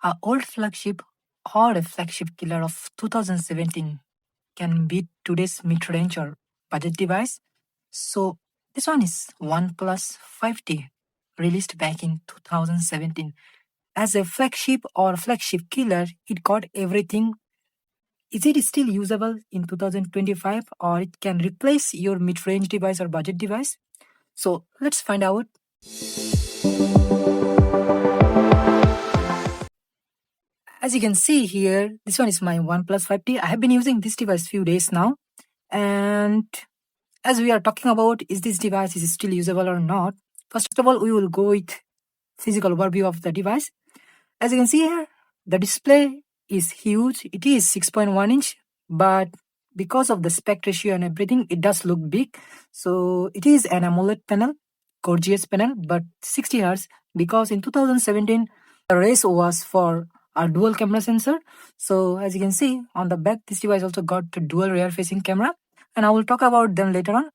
A old flagship or a flagship killer of 2017 can beat today's mid-range or budget device. So this one is OnePlus 5T, released back in 2017. As a flagship or flagship killer, it got everything. Is it still usable in 2025 or it can replace your mid-range device or budget device? So let's find out. As you can see here, this one is my OnePlus 5T. I have been using this device few days now. And as we are talking about, is this device is still usable or not? First of all, we will go with physical overview of the device. As you can see here, the display is huge. It is 6.1 inch, but because of the aspect ratio and everything, it does look big. So it is an AMOLED panel, gorgeous panel, but 60 Hz, because in 2017, the race was for a dual camera sensor. So as you can see on the back, this device also got the dual rear facing camera, and I will talk about them later on.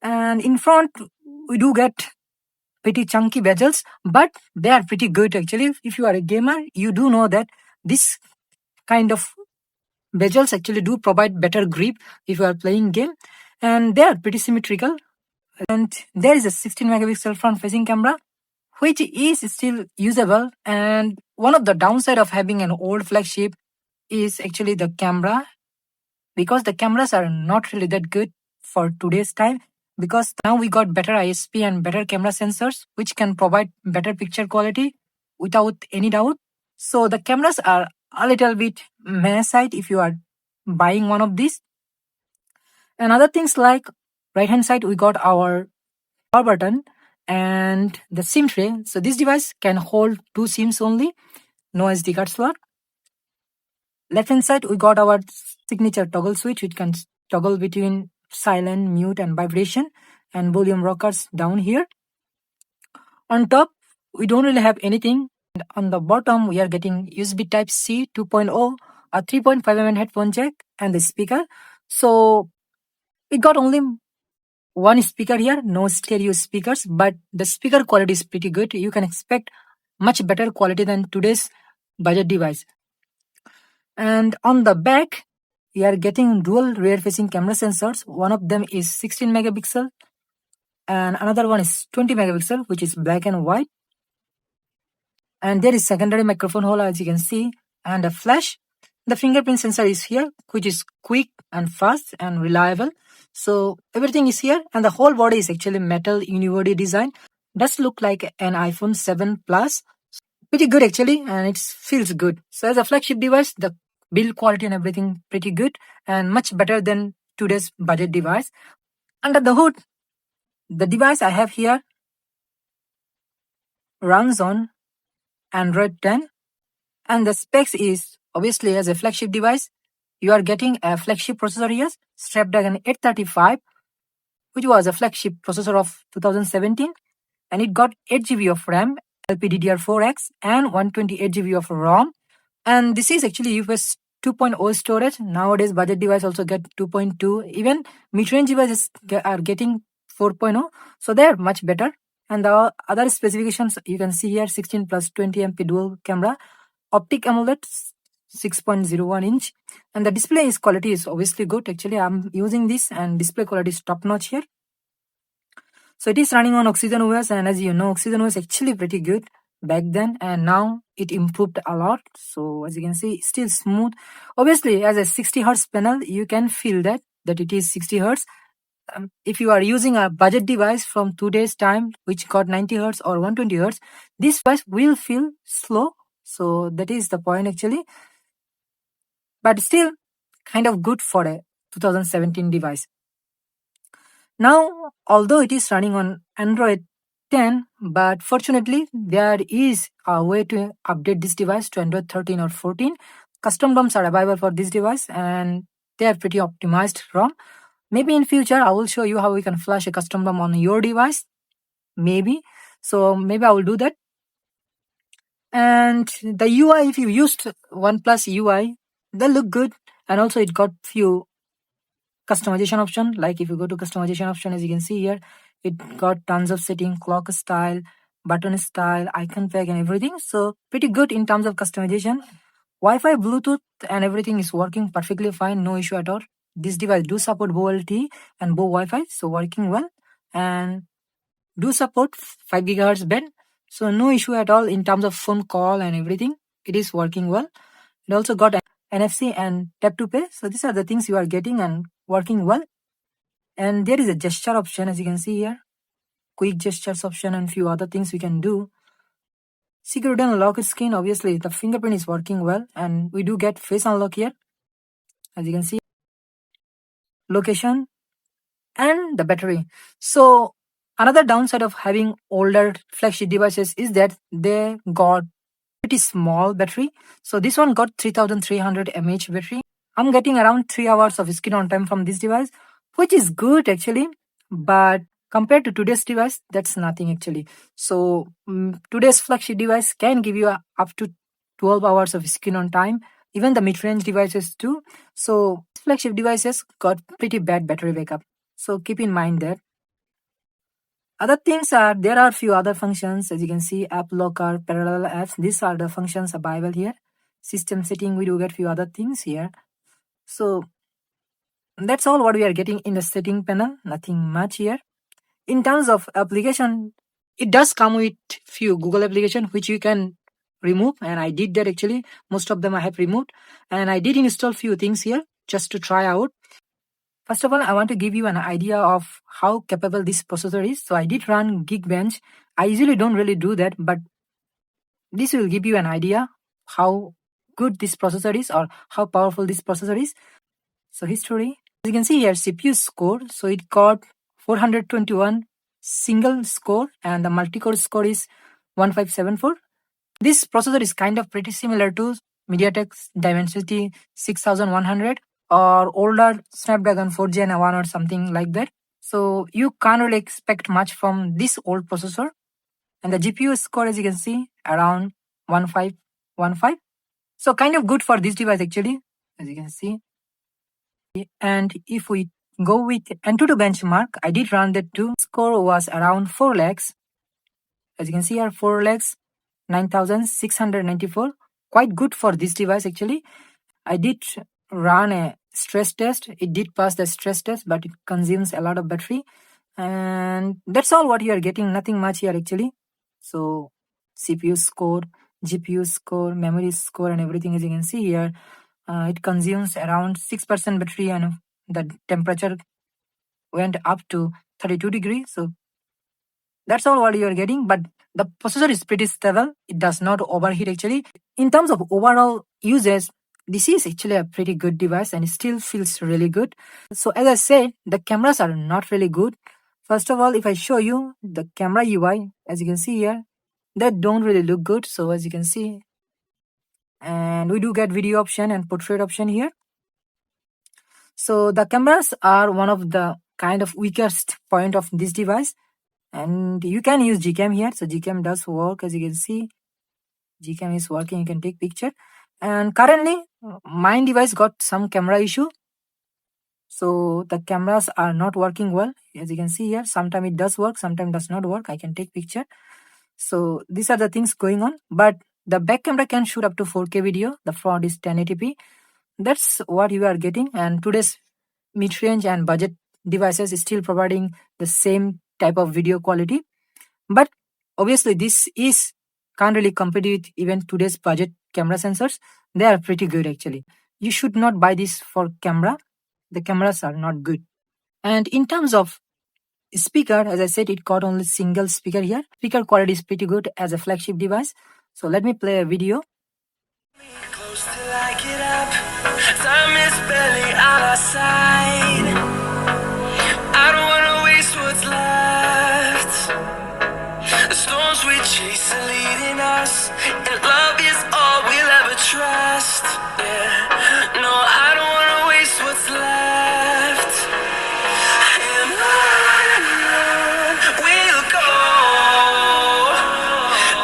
And in front, we do get pretty chunky bezels, but they are pretty good actually. If you are a gamer, you do know that this kind of bezels actually do provide better grip if you are playing game, and they are pretty symmetrical. And there is a 16 megapixel front facing camera, which is still usable. And one of the downside of having an old flagship is actually the camera, because the cameras are not really that good for today's time, because now we got better ISP and better camera sensors which can provide better picture quality without any doubt. So the cameras are a little bit meh side if you are buying one of these. And other things like right hand side, we got our power button and the SIM tray. So this device can hold 2 SIMs only, no SD card slot. Left hand side, we got our signature toggle switch, which can toggle between silent, mute, and vibration, and volume rockers down here. On top, we don't really have anything. And on the bottom, we are getting USB Type-C 2.0, a 3.5mm headphone jack, and the speaker. So we got only one speaker here, no stereo speakers, but the speaker quality is pretty good. You can expect much better quality than today's budget device. And on the back, we are getting dual rear-facing camera sensors. One of them is 16 megapixel and another one is 20 megapixel, which is black and white. And there is secondary microphone hole, as you can see, and a flash. The fingerprint sensor is here, which is quick and fast and reliable. So everything is here, and the whole body is actually metal unibody design. Does look like an iPhone 7 Plus. Pretty good actually, and it feels good. So as a flagship device, the build quality and everything pretty good and much better than today's budget device. Under the hood, the device I have here runs on Android 10, and the specs is obviously as a flagship device, you are getting a flagship processor here, Snapdragon 835, which was a flagship processor of 2017, and it got 8GB of RAM, LPDDR4X, and 128GB of ROM. And this is actually UFS 2.0 storage. Nowadays, budget device also get 2.2. Even mid-range devices are getting 4.0. So they are much better. And the other specifications you can see here: 16 plus 20 MP dual camera, optic AMOLED 6.01 inch, and the display quality is obviously good. Actually, I'm using this and display quality is top notch here. So it is running on Oxygen OS, and as you know, Oxygen OS actually pretty good back then, and now it improved a lot. So as you can see, still smooth. Obviously, as a 60 Hz panel, you can feel that it is 60 Hz. If you are using a budget device from today's time, which got 90 Hz or 120 Hz, this device will feel slow. So that is the point actually. But still, kind of good for a 2017 device. Now, although it is running on Android 10, but fortunately, there is a way to update this device to Android 13 or 14. Custom ROMs are available for this device, and they are pretty optimized ROM. Maybe in future, I will show you how we can flash a custom ROM on your device. Maybe. So maybe I will do that. And the UI, if you used OnePlus UI, they look good. And also it got few customization option. Like if you go to customization option, as you can see here, it got tons of setting, clock style, button style, icon pack and everything. So pretty good in terms of customization. Wi-Fi, Bluetooth and everything is working perfectly fine, no issue at all. This device do support Bo LTE and Bo Wi-Fi, so working well, and do support 5 GHz band, so no issue at all in terms of phone call and everything. It is working well. It also got NFC and tap to pay, so these are the things you are getting and working well. And there is a gesture option, as you can see here, quick gestures option and few other things we can do. Security unlock screen, obviously the fingerprint is working well, and we do get face unlock here, as you can see. Location and the battery. So another downside of having older flagship devices is that they got pretty small battery. So this one got 3300 mAh battery. I'm getting around 3 hours of screen on time from this device, which is good actually, but compared to today's device, that's nothing actually. So today's flagship device can give you up to 12 hours of screen on time, even the mid-range devices too. So flagship devices got pretty bad battery backup, so keep in mind that. Other things are, there are few other functions, as you can see, app locker, parallel apps. These are the functions available here. System setting, we do get few other things here. So that's all what we are getting in the setting panel, nothing much here. In terms of application, it does come with few Google application which you can remove, and I did that actually. Most of them I have removed, and I did install few things here just to try out. First of all, I want to give you an idea of how capable this processor is. So I did run Geekbench. I usually don't really do that, but this will give you an idea how good this processor is or how powerful this processor is. So history, as you can see here, CPU score. So it got 421 single score and the multi-core score is 1574. This processor is kind of pretty similar to MediaTek's Dimensity 6100 or older Snapdragon 4 Gen 1 or something like that. So you can't really expect much from this old processor. And the GPU score, as you can see, around 1515. So kind of good for this device actually, as you can see. And if we go with Antutu benchmark, I did run that too. Score was around 4 lakhs. As you can see here, 4 lakhs 9694. Quite good for this device actually. I did run a stress test. It did pass the stress test, but it consumes a lot of battery. And that's all what you are getting, nothing much here actually. So CPU score, GPU score, memory score and everything, as you can see here. It consumes around 6% battery and the temperature went up to 32 degrees. So that's all what you are getting, but the processor is pretty stable. It does not overheat actually. In terms of overall usage, this is actually a pretty good device and it still feels really good. So as I said, the cameras are not really good. First of all, if I show you the camera UI, as you can see here, they don't really look good. So as you can see, and we do get video option and portrait option here. So the cameras are one of the kind of weakest point of this device, and you can use Gcam here. So Gcam does work, as you can see. Gcam is working, you can take picture. And currently my device got some camera issue. So the cameras are not working well, as you can see here. Sometimes it does work, sometimes does not work. I can take picture. So these are the things going on, but the back camera can shoot up to 4K video. The front is 1080p. That's what you are getting. And today's mid-range and budget devices is still providing the same type of video quality. But obviously this is can't really compete with even today's budget camera sensors. They are pretty good actually. You should not buy this for camera. The cameras are not good. And in terms of speaker, as I said, it got only single speaker here. Speaker quality is pretty good as a flagship device. So let me play a video. Close till I get up. Time is barely on our side. I don't wanna waste what's left. The storms we chase are leading us, and love is all we'll ever trust. Yeah, no, I don't wanna waste what's left. And on we'll go,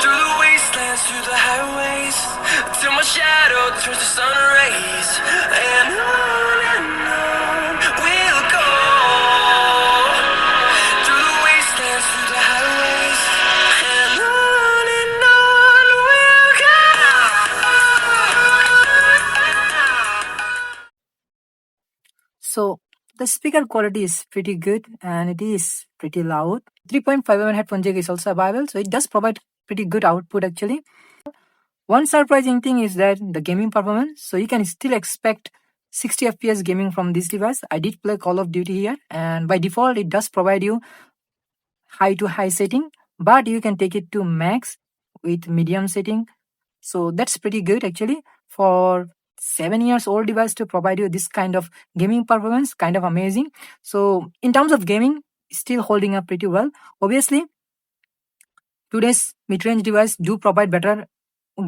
through the wastelands, through the highways, till my shadow turns to sun rays. And on we'll go, through the wastelands, through the highways, and on. So the speaker quality is pretty good and it is pretty loud. 3.5mm headphone jack is also available, so it does provide pretty good output actually. One surprising thing is that the gaming performance, so you can still expect 60 FPS gaming from this device. I did play Call of Duty here, and by default it does provide you high to high setting, but you can take it to max with medium setting. So that's pretty good actually for 7 years old device to provide you this kind of gaming performance, kind of amazing. So in terms of gaming, still holding up pretty well. Obviously, today's mid-range device do provide better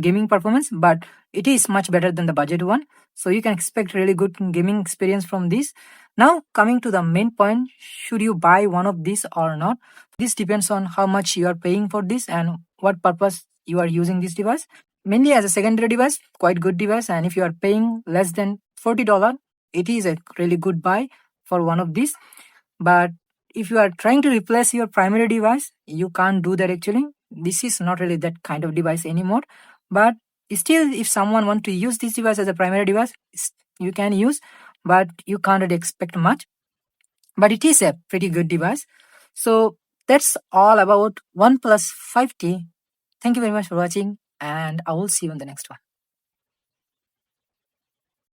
gaming performance, but it is much better than the budget one. So you can expect really good gaming experience from this. Now coming to the main point, should you buy one of these or not? This depends on how much you are paying for this and what purpose you are using this device. Mainly as a secondary device, quite good device, and if you are paying less than $40, it is a really good buy for one of these. But if you are trying to replace your primary device, you can't do that actually. This is not really that kind of device anymore. But still, if someone want to use this device as a primary device, you can use, but you can't really expect much. But it is a pretty good device. So that's all about OnePlus 5T. Thank you very much for watching, and I will see you on the next one.